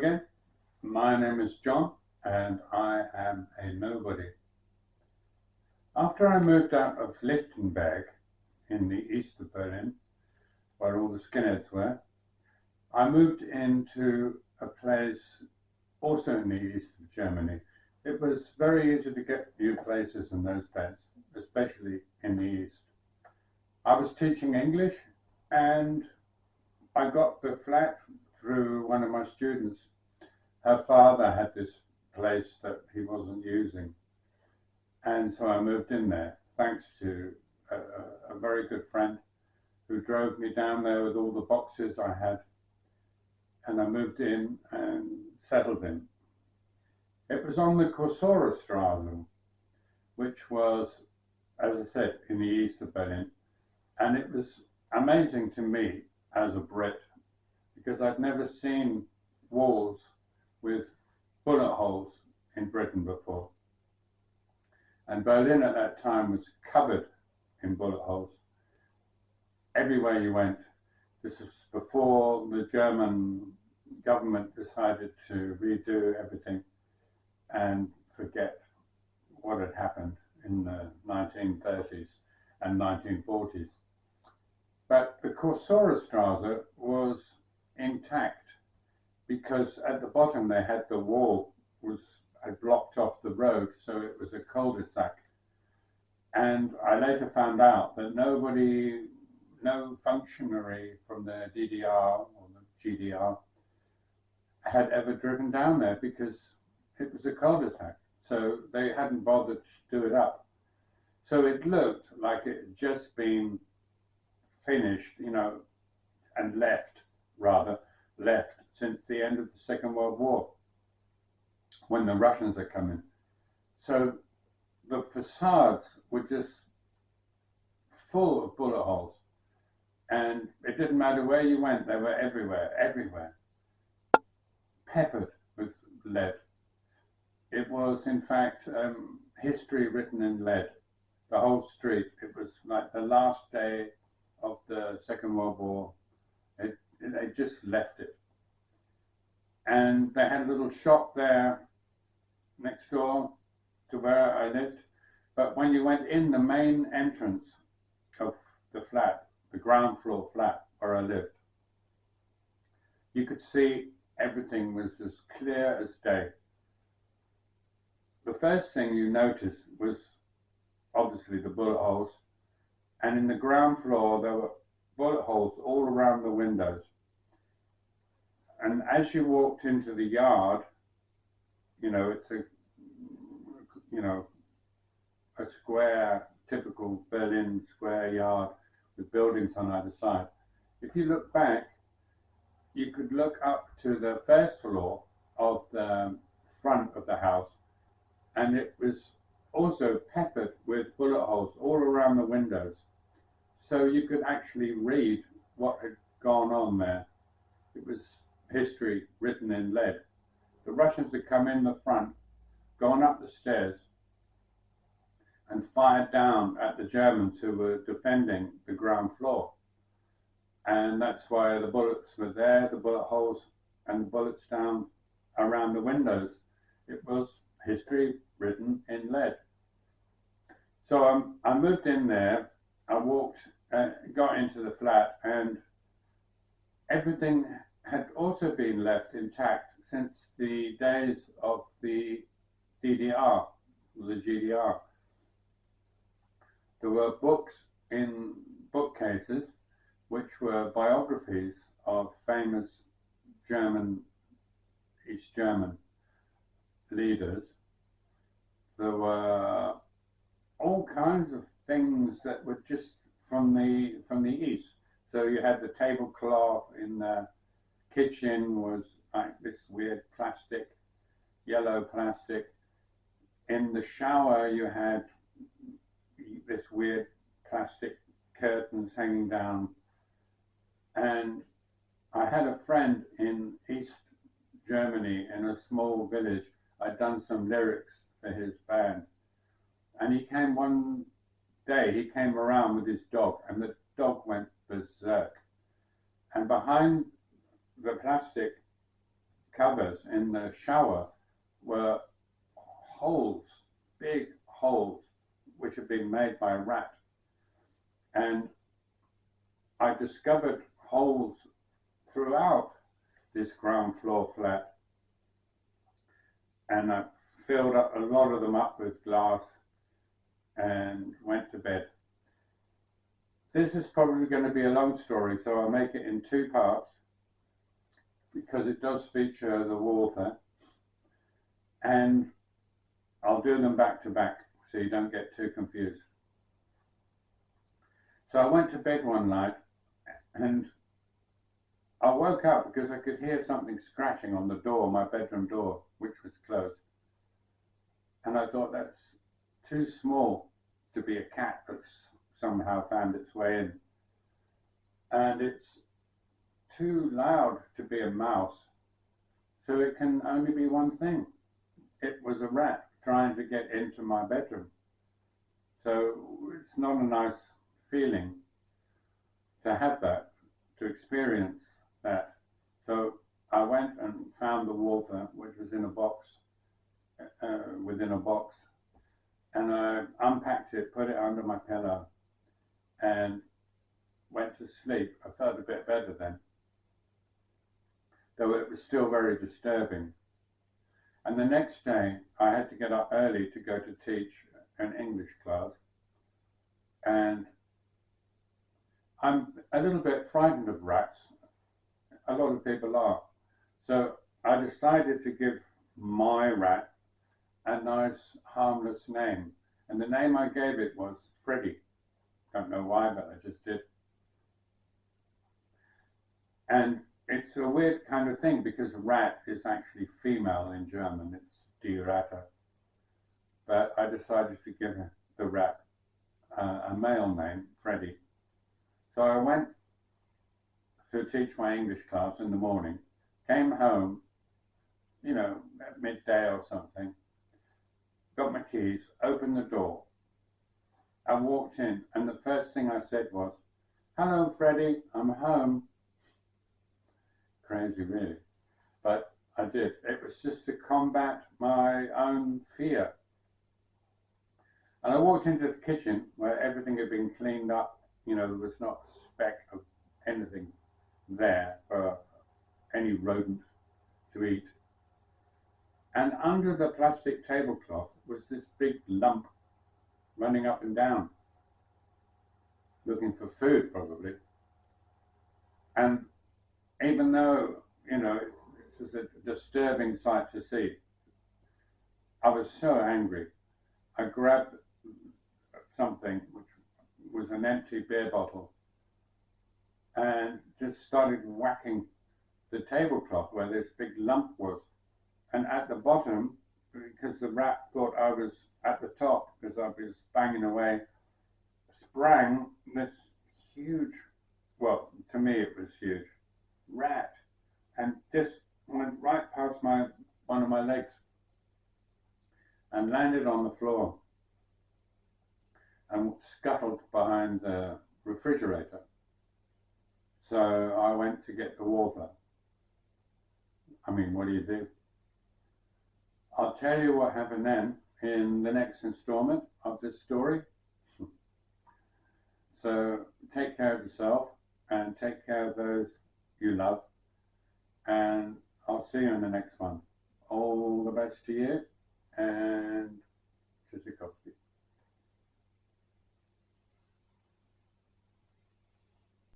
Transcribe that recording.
again. My name is John and I am a nobody. After I moved out of Lichtenberg in the east of Berlin, where all the skinheads were, I moved into a place also in the east of Germany. It was very easy to get new places in those days, especially in the east. I was teaching English and I got the flat through one of my students. Her father had this place that he wasn't using, and so I moved in there thanks to a very good friend who drove me down there with all the boxes I had, and I moved in and settled in. It was on the Kursaure, which was, as I said, in the east of Berlin, and it was amazing to me as a Brit because I'd never seen walls with bullet holes in Britain before. And Berlin at that time was covered in bullet holes. Everywhere you went. This was before the German government decided to redo everything and forget what had happened in the 1930s and 1940s. But the Kursaure was intact because at the bottom they had the wall had blocked off the road, so it was a cul-de-sac. And I later found out that no functionary from the DDR or the GDR had ever driven down there because it was a cul-de-sac. So they hadn't bothered to do it up. So it looked like it had just been finished, and left since the end of the Second World War, when the Russians had come in. So the facades were just full of bullet holes, and it didn't matter where you went, they were everywhere, peppered with lead. It was, in fact, history written in lead. The whole street, it was like the last day of the Second World War. They just left it. And they had a little shop there next door to where I lived. But when you went in the main entrance of the flat, the ground floor flat where I lived, you could see everything was as clear as day. The first thing you noticed was obviously the bullet holes. And in the ground floor, there were bullet holes all around the windows. And as you walked into the yard, it's a square, typical Berlin square yard with buildings on either side. If you look back, you could look up to the first floor of the front of the house, and it was also peppered with bullet holes all around the windows. So you could actually read what had gone on there. It was history written in lead. The Russians had come in the front, gone up the stairs, and fired down at the Germans who were defending the ground floor. And that's why the bullets were there, the bullet holes, and the bullets down around the windows. It was history written in lead. So I moved in there, I got into the flat, and everything had also been left intact since the days of the DDR, the GDR. There were books in bookcases which were biographies of famous East German leaders. There were all kinds of things that were just from the east. So you had the tablecloth in the kitchen was like this weird plastic, yellow plastic. In the shower you had this weird plastic curtains hanging down. And I had a friend in East Germany in a small village. I'd done some lyrics for his band. And he came one day, he came around with his dog, and the dog went berserk. And behind the plastic covers in the shower were holes, big holes, which had been made by a rat. And I discovered holes throughout this ground floor flat, and I filled up a lot of them up with glass and went to bed. This is probably going to be a long story, so I'll make it in 2 parts because it does feature the water, and I'll do them back to back so you don't get too confused. So I went to bed one night and I woke up because I could hear something scratching on the door, my bedroom door, which was closed. And I thought, that's too small to be a cat that's somehow found its way in. And it's too loud to be a mouse, so it can only be one thing. It was a rat trying to get into my bedroom. So it's not a nice feeling to have that, to experience that. So I went and found the water, which was in a box, within a box, and I unpacked it, put it under my pillow, and went to sleep. I felt a bit better then, though it was still very disturbing. And the next day I had to get up early to go to teach an English class, and I'm a little bit frightened of rats. A lot of people are. So I decided to give my rat a nice harmless name, and the name I gave it was Freddy. Don't know why, but I just did. And it's a weird kind of thing because rat is actually female in German. It's die Ratte. But I decided to give the rat a male name, Freddy. So I went to teach my English class in the morning, came home, at midday or something, got my keys, opened the door. I walked in, and the first thing I said was, "Hello, Freddy, I'm home." Crazy, really. But I did. It was just to combat my own fear. And I walked into the kitchen where everything had been cleaned up. There was not a speck of anything there for any rodent to eat. And under the plastic tablecloth was this big lump running up and down, looking for food probably. And even though, this is a disturbing sight to see, I was so angry. I grabbed something which was an empty beer bottle and just started whacking the tablecloth where this big lump was. And at the bottom, because the rat thought I was at the top because I was banging away, sprang this huge, well, to me it was huge, rat, and just went right past one of my legs and landed on the floor and scuttled behind the refrigerator. So I went to get the water. I mean, what do you do? I'll tell you what happened then in the next installment of this story. So take care of yourself and take care of those you love, and I'll see you in the next one. All the best to you, and Tchaikovsky.